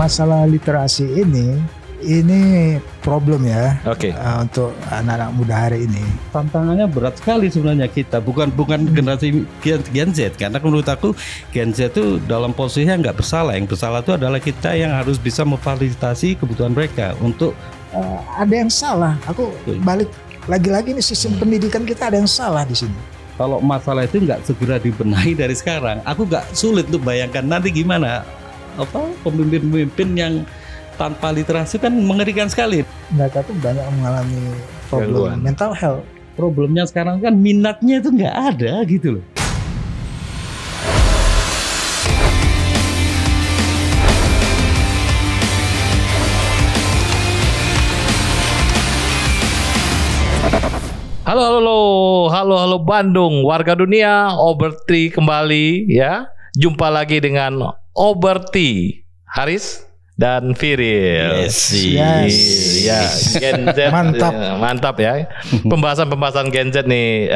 masalah literasi ini problem ya. Untuk anak-anak muda hari ini. Tantangannya berat sekali sebenarnya kita, bukan generasi Gen Z, karena menurut aku Gen Z itu dalam posisinya nggak bersalah. Yang bersalah itu adalah kita yang harus bisa memfasilitasi kebutuhan mereka untuk ada yang salah. Aku balik lagi-lagi nih, sistem pendidikan kita ada yang salah di sini. Kalau masalah itu nggak segera dibenahi dari sekarang, aku nggak sulit untuk bayangkan nanti gimana pemimpin-pemimpin yang tanpa literasi kan mengerikan sekali. Mereka tuh banyak mengalami problem mental health. Problemnya sekarang kan minatnya itu nggak ada gitu loh. Halo Bandung, warga dunia, Oberti kembali ya. Jumpa lagi dengan Oberti, Haris dan Firil. Ya, Gen Z. Mantap ya. Pembahasan Gen Z nih,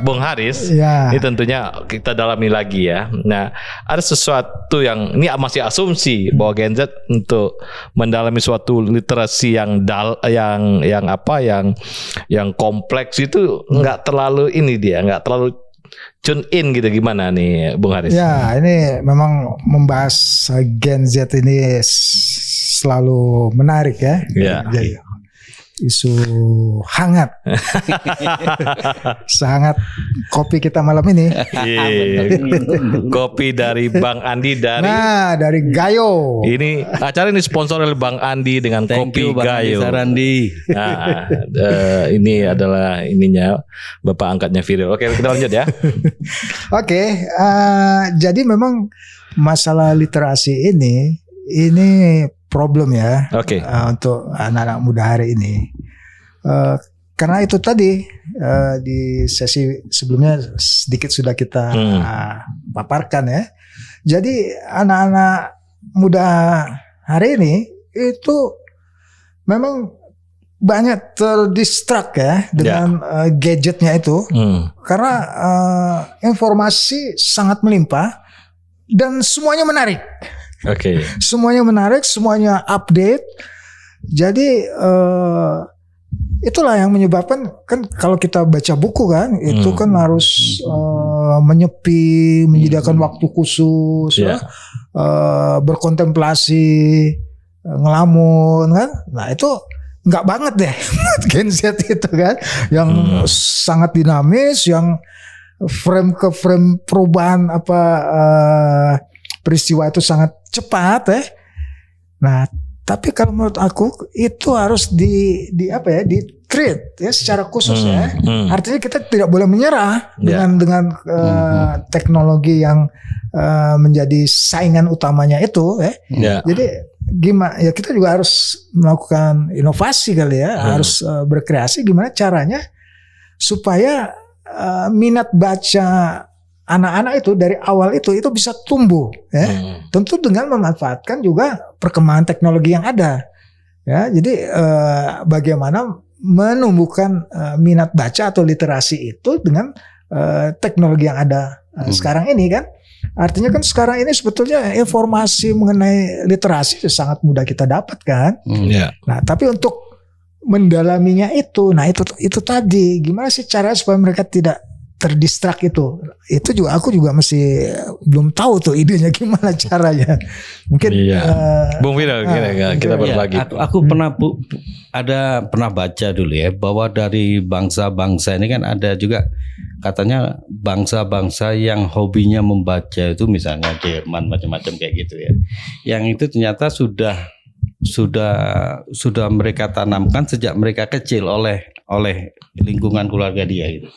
Bung Haris. Ya. Ini tentunya kita dalami lagi ya. Nah, ada sesuatu yang ini masih asumsi bahwa Gen Z untuk mendalami suatu literasi yang kompleks itu nggak terlalu nggak terlalu tune in gitu. Gimana nih Bung Haris? Ya, ini memang membahas Gen Z ini selalu menarik ya. Jadi, isu hangat. Sehangat kopi kita malam ini. Kopi dari Bang Andi dari Gayo. Ini acara ini sponsor oleh Bang Andi dengan kopi Gayo. Sarandi. Nah, ini adalah Bapak angkatnya Firil. Oke, kita lanjut ya. Oke, jadi memang masalah literasi ini problem ya. Untuk anak-anak muda hari ini. Karena itu tadi di sesi sebelumnya sedikit sudah kita paparkan ya. Jadi anak-anak muda hari ini itu memang banyak terdistrak ya dengan gadgetnya itu. Karena informasi sangat melimpah dan semuanya menarik. Semuanya menarik, semuanya update. Jadi itulah yang menyebabkan kan kalau kita baca buku kan itu kan harus menyepi, menyediakan waktu khusus, berkontemplasi, ngelamun kan. Nah itu nggak banget deh Gen Z itu kan, yang sangat dinamis, yang frame ke frame perubahan peristiwa itu sangat cepat ya. Nah, tapi kalau menurut aku itu harus di treat ya secara khusus ya. Artinya kita tidak boleh menyerah dengan teknologi yang menjadi saingan utamanya itu ya. Jadi gimana ya, kita juga harus melakukan inovasi kali ya, harus berkreasi gimana caranya supaya minat baca anak-anak itu dari awal itu bisa tumbuh ya. Tentu dengan memanfaatkan juga perkembangan teknologi yang ada ya. Jadi bagaimana menumbuhkan minat baca atau literasi itu dengan teknologi yang ada sekarang ini kan. Artinya kan sekarang ini sebetulnya informasi mengenai literasi itu sangat mudah kita dapatkan. Nah, tapi untuk mendalaminya itu tadi gimana sih caranya supaya mereka tidak terdistrak itu juga aku juga masih belum tahu tuh idenya gimana caranya. Mungkin Bung Firil kita berbagi. Aku pernah baca dulu ya bahwa dari bangsa-bangsa ini kan ada juga katanya bangsa-bangsa yang hobinya membaca itu, misalnya Jerman macam-macam kayak gitu ya. Yang itu ternyata sudah mereka tanamkan sejak mereka kecil oleh lingkungan keluarga dia gitu.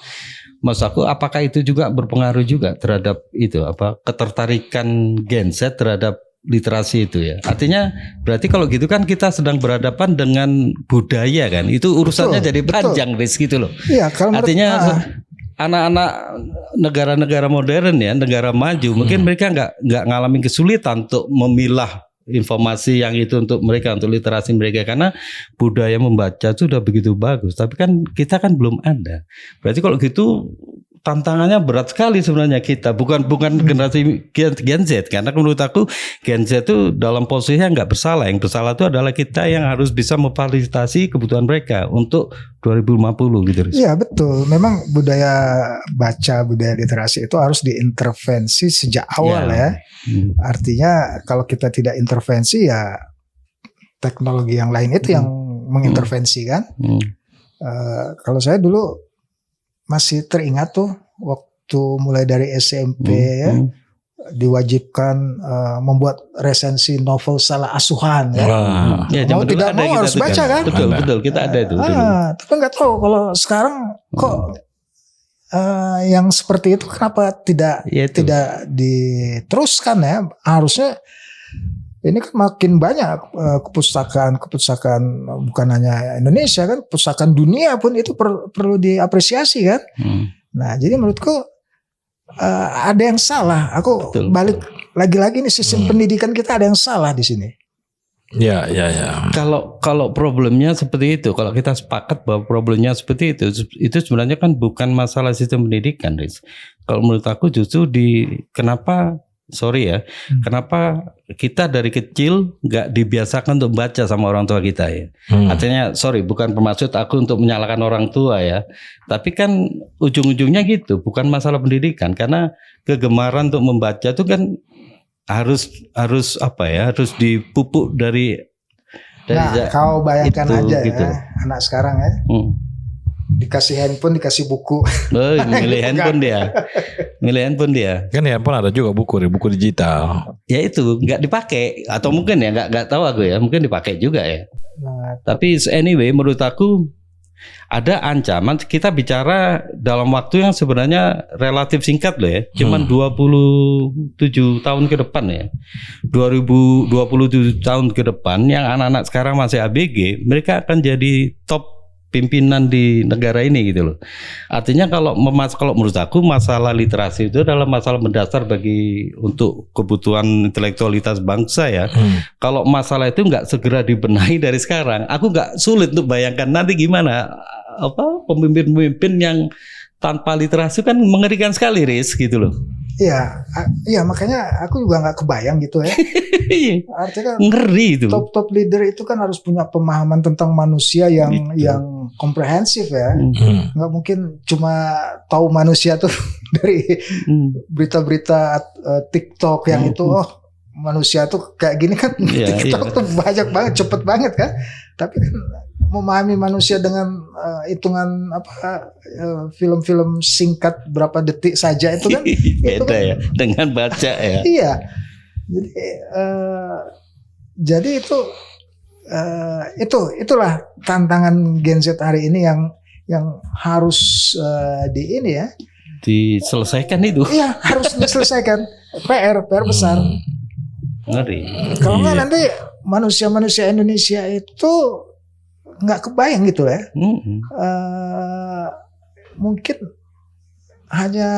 Maksud aku, apakah itu juga berpengaruh juga terhadap ketertarikan Gen Z terhadap literasi itu ya? Artinya berarti kalau gitu kan kita sedang berhadapan dengan budaya kan? Itu urusannya jadi panjang gitu loh. Iya, kalau artinya anak-anak negara-negara modern ya, negara maju, mungkin mereka nggak ngalamin kesulitan untuk memilah informasi yang itu untuk mereka, untuk literasi mereka, karena budaya membaca itu sudah begitu bagus. Tapi kan kita kan belum ada. Berarti kalau gitu tantangannya berat sekali sebenarnya kita, bukan generasi Gen Z, karena menurut aku Gen Z itu dalam posisinya nggak bersalah. Yang bersalah itu adalah kita yang harus bisa memfasilitasi kebutuhan mereka untuk 2050 gitu. Iya betul, memang budaya baca, budaya literasi itu harus diintervensi sejak awal ya. Artinya kalau kita tidak intervensi ya teknologi yang lain itu yang mengintervensi kan. Kalau saya dulu masih teringat tuh waktu mulai dari SMP ya diwajibkan membuat resensi novel salah asuhan ya. Mau tidak mau harus baca kan. Betul kita ada itu. Tapi nggak tahu kalau sekarang kok yang seperti itu kenapa tidak diteruskan ya. Harusnya ini kan makin banyak kepustakaan bukan hanya Indonesia kan, kepustakaan dunia pun itu perlu diapresiasi kan. Nah jadi menurutku ada yang salah. Aku balik lagi-lagi nih sistem pendidikan kita ada yang salah di sini. Ya. Kalau problemnya seperti itu, kalau kita sepakat bahwa problemnya seperti itu sebenarnya kan bukan masalah sistem pendidikan, Riz. Kalau menurut aku justru kenapa kenapa kita dari kecil nggak dibiasakan untuk baca sama orang tua kita ya. Artinya bukan bermaksud aku untuk menyalahkan orang tua ya. Tapi kan ujung-ujungnya gitu, bukan masalah pendidikan. Karena kegemaran untuk membaca itu kan harus dipupuk dari kau bayangkan itu, aja gitu. Ya, anak sekarang ya. Dikasih handphone, dikasih buku. Milih handphone dia. Kan handphone ada juga buku digital. Ya itu nggak dipakai atau mungkin ya nggak tahu aku ya, mungkin dipakai juga ya. Tapi anyway menurut aku ada ancaman. Kita bicara dalam waktu yang sebenarnya relatif singkat loh ya, cuman 27 tahun ke depan ya. 2027 tahun ke depan yang anak-anak sekarang masih ABG, mereka akan jadi top pimpinan di negara ini gitu loh. Artinya kalau menurut aku masalah literasi itu adalah masalah mendasar untuk kebutuhan intelektualitas bangsa ya. Kalau masalah itu nggak segera dibenahi dari sekarang, aku nggak sulit untuk bayangkan nanti gimana pemimpin-pemimpin yang tanpa literasi kan mengerikan sekali, Riz, gitu loh. Iya makanya aku juga nggak kebayang gitu ya. Artinya kan ngeri itu. Top leader itu kan harus punya pemahaman tentang manusia yang komprehensif ya. Nggak mungkin cuma tahu manusia tuh dari berita-berita TikTok yang itu manusia tuh kayak gini kan. TikTok tuh banyak banget, cepet banget kan. Tapi kan memahami manusia dengan hitungan film-film singkat berapa detik saja itu kan beda kan, ya dengan baca ya. Iya. Jadi itulah tantangan Gen Z hari ini yang harus diselesaikan itu. Iya, harus diselesaikan. PR besar. Ngeri. Kalau nggak nanti manusia Indonesia itu nggak kebayang gitu ya. Mungkin hanya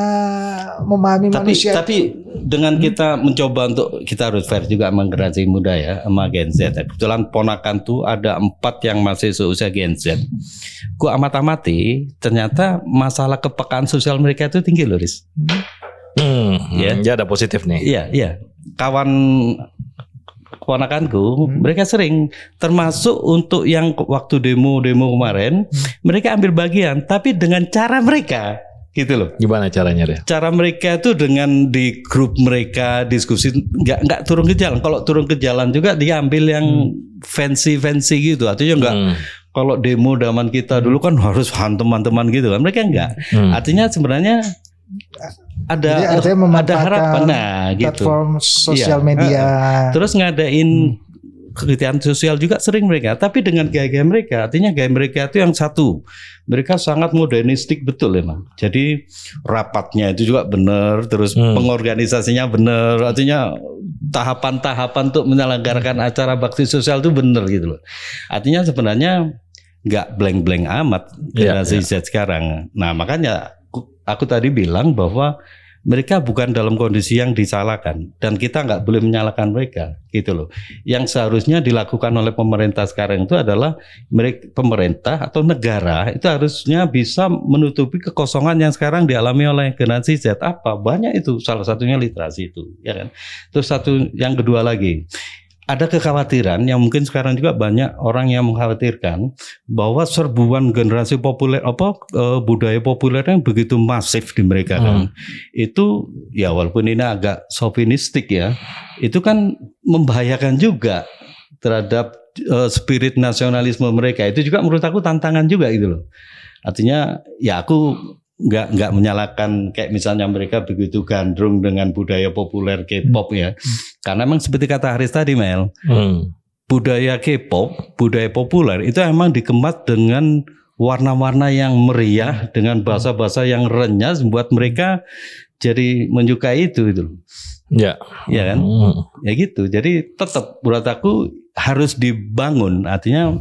memahami manusia. Tapi dengan kita mencoba kita harus fair juga sama generasi muda ya, sama Gen Z. Kebetulan ponakan tuh ada 4 yang masih seusia Gen Z. Ku amati ternyata masalah kepekaan sosial mereka itu tinggi loh, Riz. Ya ada positif nih. Iya. Keponakanku, mereka sering termasuk untuk yang waktu demo kemarin, mereka ambil bagian, tapi dengan cara mereka, gitu loh. Gimana caranya deh? Cara mereka itu dengan di grup mereka diskusi, nggak turun ke jalan. Kalau turun ke jalan juga dia ambil yang fancy gitu, artinya nggak. Kalau demo zaman kita dulu kan harus teman-teman gitu kan, mereka nggak. Artinya sebenarnya ada harapan gitu. Platform sosial media. Terus ngadain kegiatan sosial juga sering mereka, tapi dengan gaya-gaya mereka, artinya gaya mereka itu yang satu, mereka sangat modernistik betul emang. Jadi rapatnya itu juga benar, terus pengorganisasinya benar, artinya tahapan-tahapan untuk menyelenggarakan acara bakti sosial itu benar gitu loh. Artinya sebenarnya nggak blank-blank amat generasi Z sekarang. Nah makanya aku tadi bilang bahwa mereka bukan dalam kondisi yang disalahkan dan kita nggak boleh menyalahkan mereka gitu loh. Yang seharusnya dilakukan oleh pemerintah sekarang itu adalah pemerintah atau negara itu harusnya bisa menutupi kekosongan yang sekarang dialami oleh generasi Z. Apa? Banyak itu, salah satunya literasi itu, ya kan. Terus yang kedua lagi, ada kekhawatiran yang mungkin sekarang juga banyak orang yang mengkhawatirkan bahwa serbuan generasi populer budaya populer yang begitu masif di mereka kan, itu ya walaupun ini agak sofinistik ya, itu kan membahayakan juga terhadap spirit nasionalisme mereka. Itu juga menurut aku tantangan juga gitu loh. Artinya ya aku nggak menyalahkan kayak misalnya mereka begitu gandrung dengan budaya populer K-pop ya, karena memang seperti kata Haris tadi Mel, budaya K-pop, budaya populer itu emang dikemas dengan warna-warna yang meriah, dengan bahasa-bahasa yang renyah, membuat mereka jadi menyukai itu gitu. Ya kan, ya gitu. Jadi tetap menurut aku harus dibangun, artinya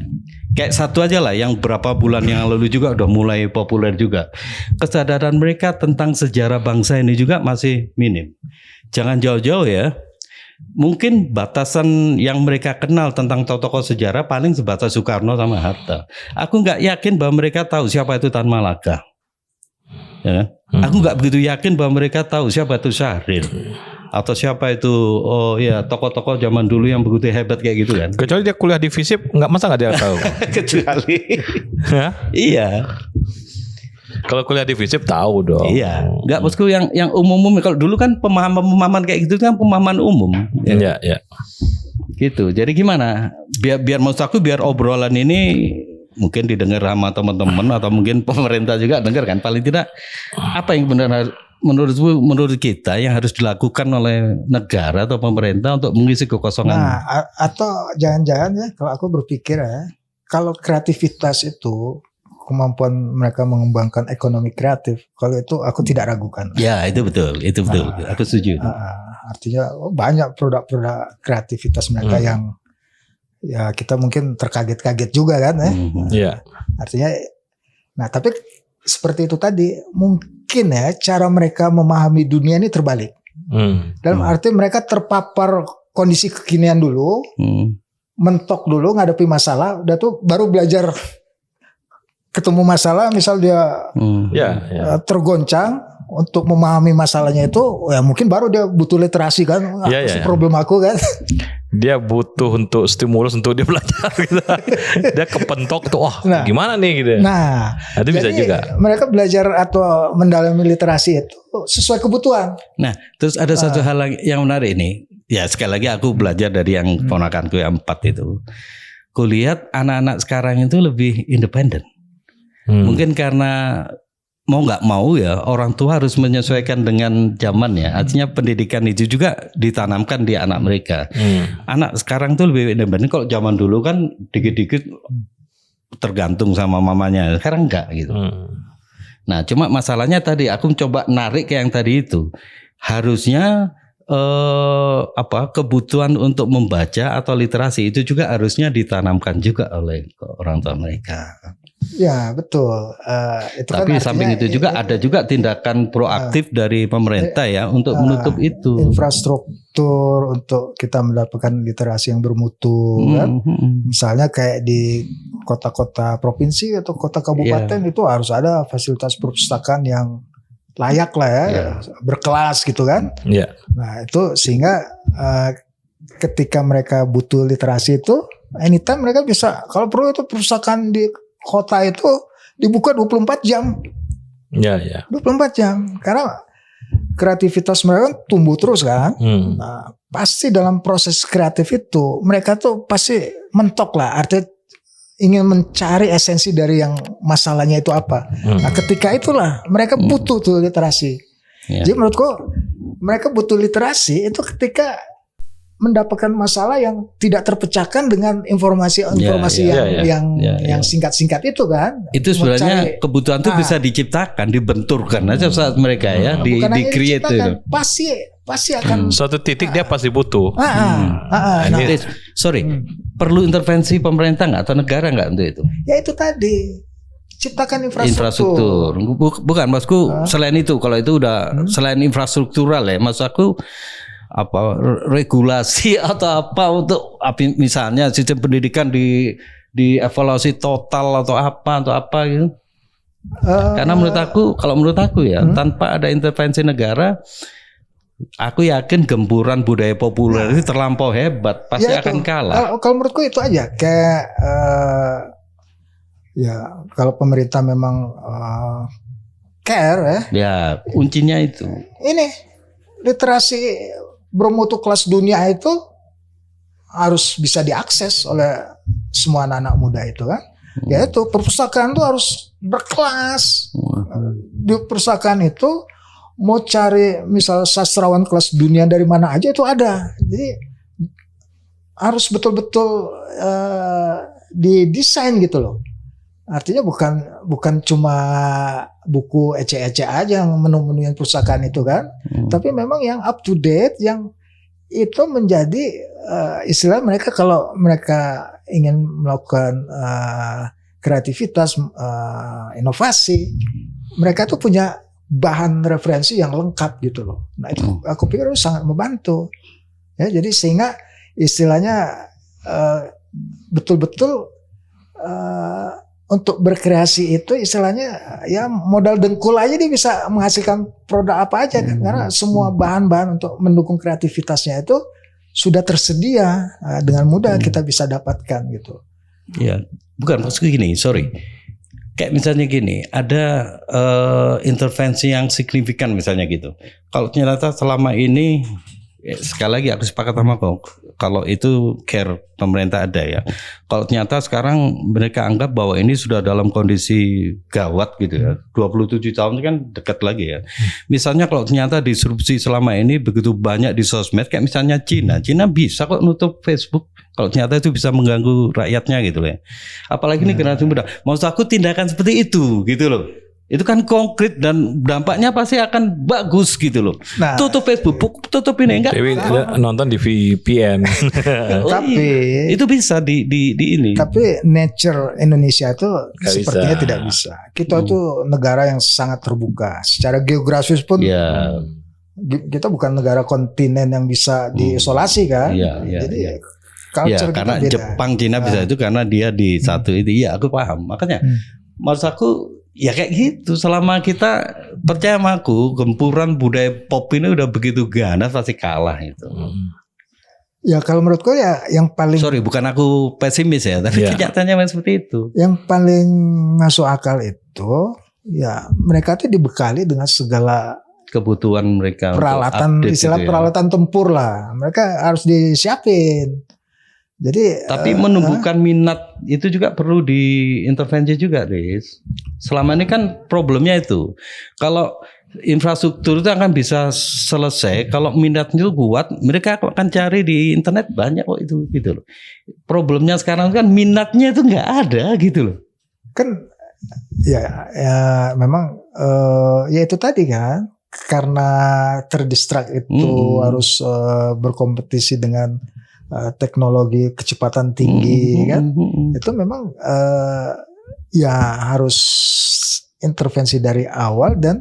kayak satu aja lah yang berapa bulan yang lalu juga udah mulai populer juga. Kesadaran mereka tentang sejarah bangsa ini juga masih minim. Jangan jauh-jauh ya. Mungkin batasan yang mereka kenal tentang tokoh sejarah paling sebatas Soekarno sama Hatta. Aku nggak yakin bahwa mereka tahu siapa itu Tan Malaka. Ya. Aku nggak begitu yakin bahwa mereka tahu siapa itu Syahrir. Atau siapa itu tokoh-tokoh zaman dulu yang begitu hebat kayak gitu kan. Kecuali dia kuliah di FISIP, masa nggak dia tahu. Kecuali iya. Kalau kuliah di FISIP tahu dong. Iya. Nggak maksudku yang umum. Kalau dulu kan pemahaman kayak gitu kan pemahaman umum. Iya. Gitu. Jadi gimana? Biar maksud aku biar obrolan ini mungkin didengar sama teman-teman atau mungkin pemerintah juga dengar kan. Paling tidak apa yang benar menurut kita yang harus dilakukan oleh negara atau pemerintah untuk mengisi kekosongan. Nah, atau jangan-jangan ya kalau aku berpikir ya, kalau kreativitas itu kemampuan mereka mengembangkan ekonomi kreatif, kalau itu aku tidak ragukan. Ya, itu betul. Aku setuju. Artinya banyak produk-produk kreativitas mereka yang ya kita mungkin terkaget-kaget juga kan ya. Iya. Artinya nah, tapi seperti itu tadi mungkin ya cara mereka memahami dunia ini terbalik. Dalam arti mereka terpapar kondisi kekinian dulu, mentok dulu ngadepi masalah, udah tuh baru belajar ketemu masalah, misal dia tergoncang untuk memahami masalahnya itu, ya mungkin baru dia butuh literasi kan, problem aku kan. Dia butuh untuk stimulus untuk dia belajar gitu. Dia kepentok tuh, gimana nih gitu. Nah, itu bisa juga. Mereka belajar atau mendalami literasi itu sesuai kebutuhan. Nah, terus ada satu hal yang menarik ini. Ya sekali lagi aku belajar dari yang ponakanku yang 4 itu. Kulihat anak-anak sekarang itu lebih independen. Mungkin karena mau nggak mau ya orang tua harus menyesuaikan dengan zaman ya. Artinya pendidikan itu juga ditanamkan di anak mereka. Anak sekarang tuh lebih independen. Kalau zaman dulu kan dikit-dikit tergantung sama mamanya. Sekarang enggak gitu. Nah cuma masalahnya tadi aku coba narik ke yang tadi itu. Harusnya kebutuhan untuk membaca atau literasi itu juga harusnya ditanamkan juga oleh orang tua mereka. Ya betul. Tapi kan samping itu juga ada juga tindakan proaktif dari pemerintah ya untuk menutup itu. Infrastruktur untuk kita mendapatkan literasi yang bermutu kan. Misalnya kayak di kota-kota provinsi atau kota kabupaten itu harus ada fasilitas perpustakaan yang layak lah ya, berkelas gitu kan. Nah itu sehingga ketika mereka butuh literasi itu anytime mereka bisa, kalau perlu itu perpustakaan di kota itu dibuka 24 jam. 24 jam. Karena kreativitas mereka tumbuh terus kan. Nah, pasti dalam proses kreatif itu mereka tuh pasti mentok lah. Artinya ingin mencari esensi dari yang masalahnya itu apa. Nah, ketika itulah mereka butuh tuh literasi. Jadi menurutku mereka butuh literasi itu ketika mendapatkan masalah yang tidak terpecahkan dengan informasi yang singkat-singkat itu kan. Itu sebenarnya kebutuhan itu bisa diciptakan, dibenturkan aja saat mereka ya di-create itu. Pasti akan suatu titik dia pasti butuh. Perlu intervensi pemerintah nggak atau negara nggak untuk itu? Ya itu tadi. ciptakan infrastruktur. Bukan maksudku selain itu, kalau itu udah selain infrastruktural ya, maksud aku apa regulasi atau apa untuk misalnya sistem pendidikan di evaluasi total atau apa gitu. Karena kalau menurut aku ya, tanpa ada intervensi negara, aku yakin gempuran budaya populer ini terlampau hebat, pasti akan kalah. Kalau menurutku itu aja kayak ya kalau pemerintah memang care ya kuncinya itu. Ini literasi bermutu kelas dunia itu harus bisa diakses oleh semua anak-anak muda itu kan. Yaitu perpustakaan itu harus berkelas. Di perpustakaan itu mau cari misal sastrawan kelas dunia dari mana aja itu ada. Jadi harus betul-betul didesain gitu loh. Artinya bukan cuma buku ece-ece aja yang menu-menu perpustakaan itu kan, tapi memang yang up to date, yang itu menjadi istilah mereka kalau mereka ingin melakukan kreativitas, inovasi, mereka tuh punya bahan referensi yang lengkap gitu loh. Nah itu aku pikir itu sangat membantu. Ya, jadi sehingga istilahnya betul-betul untuk berkreasi itu istilahnya ya modal dengkul aja dia bisa menghasilkan produk apa aja kan, karena semua bahan-bahan untuk mendukung kreativitasnya itu sudah tersedia, dengan mudah kita bisa dapatkan gitu. Ya, bukan maksudku gini, sorry. Kayak misalnya gini, ada intervensi yang signifikan misalnya gitu. Kalau ternyata selama ini, sekali lagi aku sepakat sama kok, kalau itu care pemerintah ada ya. Kalau ternyata sekarang mereka anggap bahwa ini sudah dalam kondisi gawat gitu ya, 27 tahun kan dekat lagi ya. Misalnya kalau ternyata disrupsi selama ini begitu banyak di sosmed, kayak misalnya Cina bisa kok nutup Facebook. Kalau ternyata itu bisa mengganggu rakyatnya gitu loh ya. Apalagi ini generasi muda. Maksud aku tindakan seperti itu gitu loh. Itu kan konkret dan dampaknya pasti akan bagus gitu loh. Nah, tutup Facebook, tutup ini enggak. Dewi nonton di VPN. Tapi itu bisa di ini. Tapi nature Indonesia itu sepertinya tidak bisa. Kita tuh negara yang sangat terbuka. Secara geografis pun kita bukan negara kontinen yang bisa diisolasi kan. Jadi culture karena kita beda. Jepang, Cina bisa itu karena dia di satu itu. Iya, aku paham. Makanya maksud aku ya kayak gitu. Selama kita percaya sama aku, gempuran budaya pop ini udah begitu ganas pasti kalah itu. Ya kalau menurutku ya yang paling, sorry bukan aku pesimis ya, tapi kenyataannya memang seperti itu. Yang paling masuk akal itu ya mereka tuh dibekali dengan segala kebutuhan mereka, peralatan, istilah peralatan tempur lah. Mereka harus disiapin. Jadi tapi menumbuhkan minat itu juga perlu diintervensi juga, Riz. Selama ini kan problemnya itu. Kalau infrastruktur itu akan bisa selesai kalau minatnya itu kuat, mereka akan cari di internet banyak kok itu gitu loh. Problemnya sekarang kan minatnya itu nggak ada gitu loh. Kan ya memang ya itu tadi kan, karena terdistrak itu harus berkompetisi dengan teknologi kecepatan tinggi kan, itu memang ya harus intervensi dari awal dan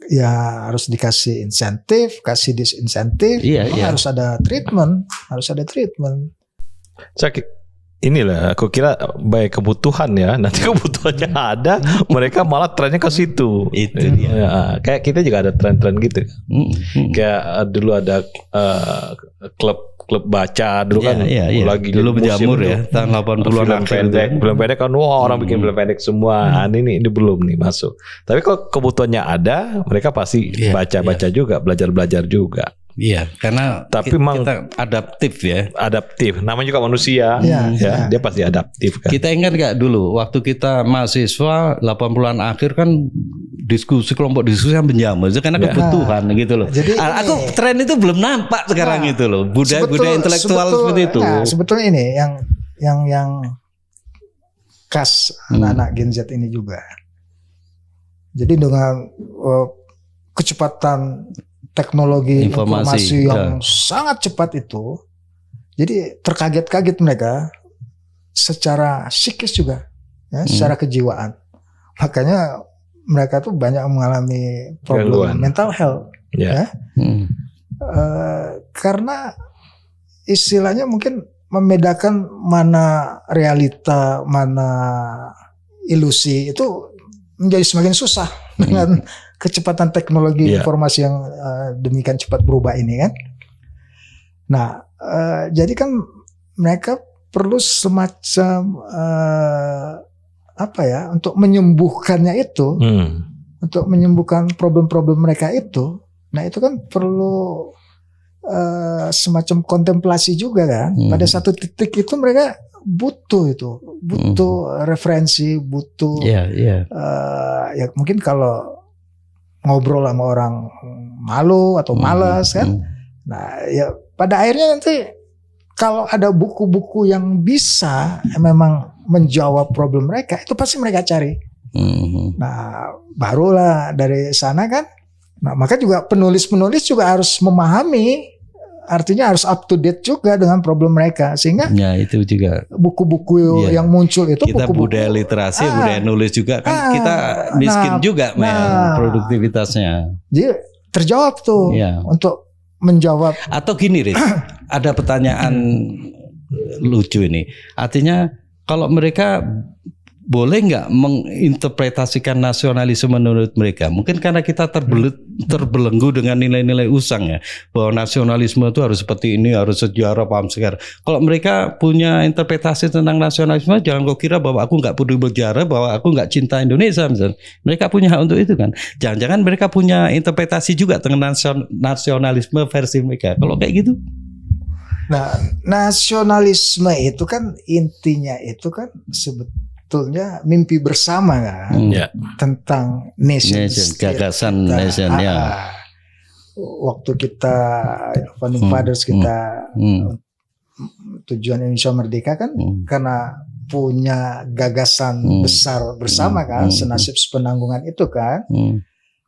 ya harus dikasih insentif, kasih disinsentif, harus ada treatment, Inilah aku kira baik kebutuhan ya, nanti kebutuhannya ada, mereka malah trennya ke situ. Itu dia. Ya, kayak kita juga ada tren-tren gitu. Kayak dulu ada klub baca dulu kan, lagi dulu menjamur ya tahun 80-an. Film pendek kan, orang bikin film pendek semua. Ini belum nih masuk. Tapi kalau kebutuhannya ada, mereka pasti baca juga, belajar juga. Iya, karena tapi kita adaptif ya. Adaptif, namanya juga manusia. Dia pasti adaptif kan. Kita ingat gak dulu waktu kita mahasiswa 80-an akhir kan kelompok diskusi yang menjamur itu karena kebutuhan gitu loh. Jadi aku tren itu belum nampak sekarang itu loh. Budaya intelektual seperti itu. Nah, sebetulnya ini yang khas anak-anak Gen Z ini juga. Jadi dengan kecepatan teknologi informasi yang sangat cepat itu, jadi terkaget-kaget mereka secara psikis juga, secara kejiwaan. makanya mereka tuh banyak mengalami problem Gangguan. mental health. Ya. Karena istilahnya mungkin membedakan mana realita, mana ilusi itu menjadi semakin susah dengan kecepatan teknologi informasi yang demikian cepat berubah ini kan. Nah, jadi kan mereka perlu semacam untuk menyembuhkannya itu, untuk menyembuhkan problem-problem mereka itu. Nah, itu kan perlu semacam kontemplasi juga kan. Pada satu titik itu mereka butuh referensi, butuh ya mungkin kalau ngobrol sama orang malu atau malas kan. Nah, ya pada akhirnya nanti kalau ada buku-buku yang bisa memang menjawab problem mereka, itu pasti mereka cari. Nah, barulah dari sana kan. Nah, maka juga penulis-penulis juga harus memahami, artinya harus up to date juga dengan problem mereka, sehingga ya itu juga buku-buku yang muncul itu kita buku-buku budaya literasi, budaya nulis juga kan kita miskin juga produktivitasnya. Jadi terjawab tuh untuk menjawab. Atau gini Riz, ada pertanyaan lucu ini, artinya kalau mereka boleh nggak menginterpretasikan nasionalisme menurut mereka? Mungkin karena kita terbelenggu dengan nilai-nilai usang ya, bahwa nasionalisme itu harus seperti ini, harus sejarah, paham sekarang. Kalau mereka punya interpretasi tentang nasionalisme, jangan kau kira bahwa aku nggak peduli bersejarah, bahwa aku nggak cinta Indonesia misalnya. Mereka punya hak untuk itu kan. Jangan-jangan mereka punya interpretasi juga tentang nasionalisme versi mereka. Kalau kayak gitu? Nah, nasionalisme itu kan intinya itu kan sebetulnya mimpi bersama kan, tentang nation, gagasan nation ya. Waktu kita founding fathers kita tujuan Indonesia merdeka kan karena punya gagasan besar bersama kan, senasib sepenanggungan itu kan.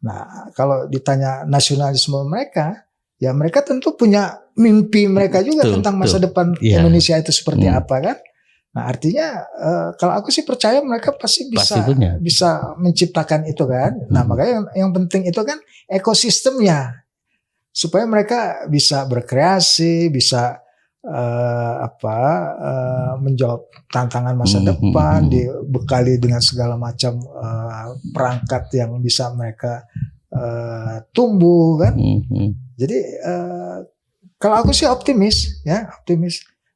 Nah, kalau ditanya nasionalisme mereka, ya mereka tentu punya mimpi mereka juga tentang masa depan Indonesia itu seperti apa kan. Nah, artinya kalau aku sih percaya mereka pasti bisa menciptakan itu kan. Nah, makanya yang penting itu kan ekosistemnya, supaya mereka bisa berkreasi, bisa menjawab tantangan masa depan, dibekali dengan segala macam perangkat yang bisa mereka tumbuh kan. Jadi kalau aku sih optimis.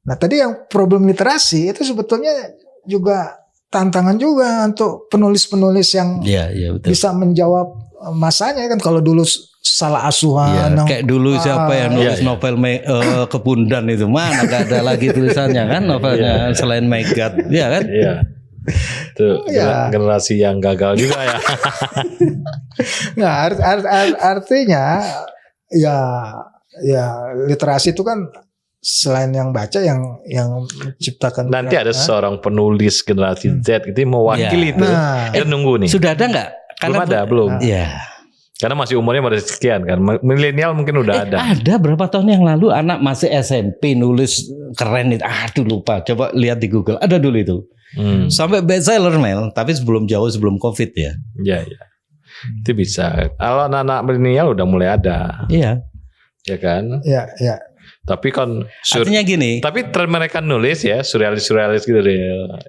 Nah, tadi yang problem literasi itu sebetulnya juga tantangan juga untuk penulis-penulis yang bisa menjawab masanya kan. Kalau dulu salah asuhan, kayak dulu siapa yang nulis novel Kebundan itu, mana gak ada lagi tulisannya kan novelnya selain Megat, ya kan? Iya. Itu generasi yang gagal juga ya. Nah, artinya ya literasi itu kan selain yang baca yang menciptakan. Nanti ada seorang penulis generasi Z itu mewakili itu. Kita nunggu nih. Sudah ada nggak? Belum. Iya. Karena masih umurnya masih sekian kan. Milenial mungkin udah ada. Ada berapa tahun yang lalu anak masih SMP nulis keren itu. Aduh lupa. Coba lihat di Google. Ada dulu itu. Sampai bestseller Mel. Tapi sebelum Covid ya. Iya. Itu bisa. Kalau anak milenial udah mulai ada. Iya. Ya kan? Iya. Tapi kan artinya gini. Tapi mereka nulis ya surrealis gitu deh,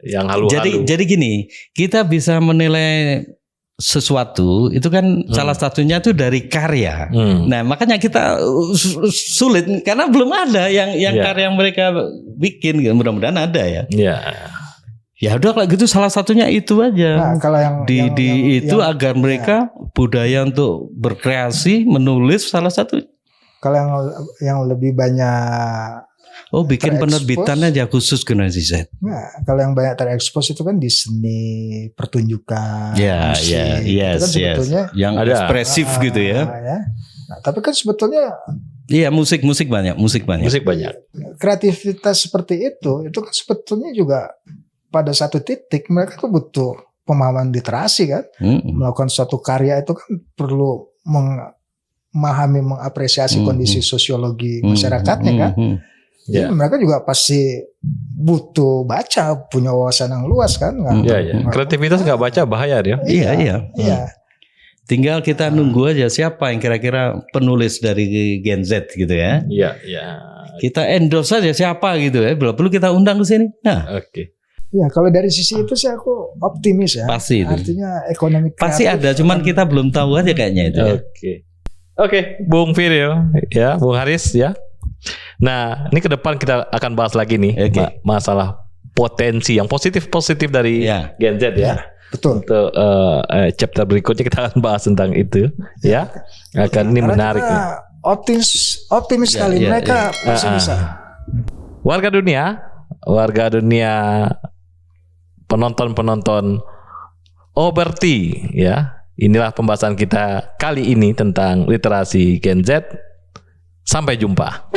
yang halu-halu. Jadi gini, kita bisa menilai sesuatu itu kan salah satunya tuh dari karya. Nah, makanya kita sulit karena belum ada yang karya yang mereka bikin. Mudah-mudahan ada ya. Iya. Ya udah kalau gitu salah satunya itu aja. Nah, kalau yang agar mereka budaya untuk berkreasi, menulis salah satu. Kalau yang lebih banyak bikin penerbitannya aja khusus generasi Z. Nah, kalau yang banyak terekspos itu kan di seni, pertunjukan, musik. Itu kan sebetulnya yang ada ekspresif gitu ya. Nah, tapi kan sebetulnya musik banyak. Kreativitas seperti itu kan sebetulnya juga pada satu titik mereka tuh butuh pemahaman literasi kan. Melakukan suatu karya itu kan perlu memahami, mengapresiasi kondisi sosiologi masyarakatnya kan. Jadi mereka juga pasti butuh baca, punya wawasan yang luas kan. Iya. Kreativitas nggak baca bahaya dia. Iya. Tinggal kita nunggu aja siapa yang kira-kira penulis dari Gen Z gitu ya. Iya. Kita endorse aja siapa gitu ya. Belum perlu kita undang ke sini. Nah, Oke. Ya kalau dari sisi itu sih aku optimis ya. Pasti itu. Artinya ekonomi pasti ada, cuman kita belum tahu aja kayaknya itu. Ya. Oke, Bung Firil, ya, Bung Haris, ya. Nah, ini ke depan kita akan bahas lagi nih masalah potensi yang positif dari Gen Z ya. Betul. Untuk chapter berikutnya kita akan bahas tentang itu, ya. Ini menarik. Optimis sekali mereka pasti bisa. Warga dunia, penonton Oberti, ya. Inilah pembahasan kita kali ini tentang literasi Gen Z. Sampai jumpa.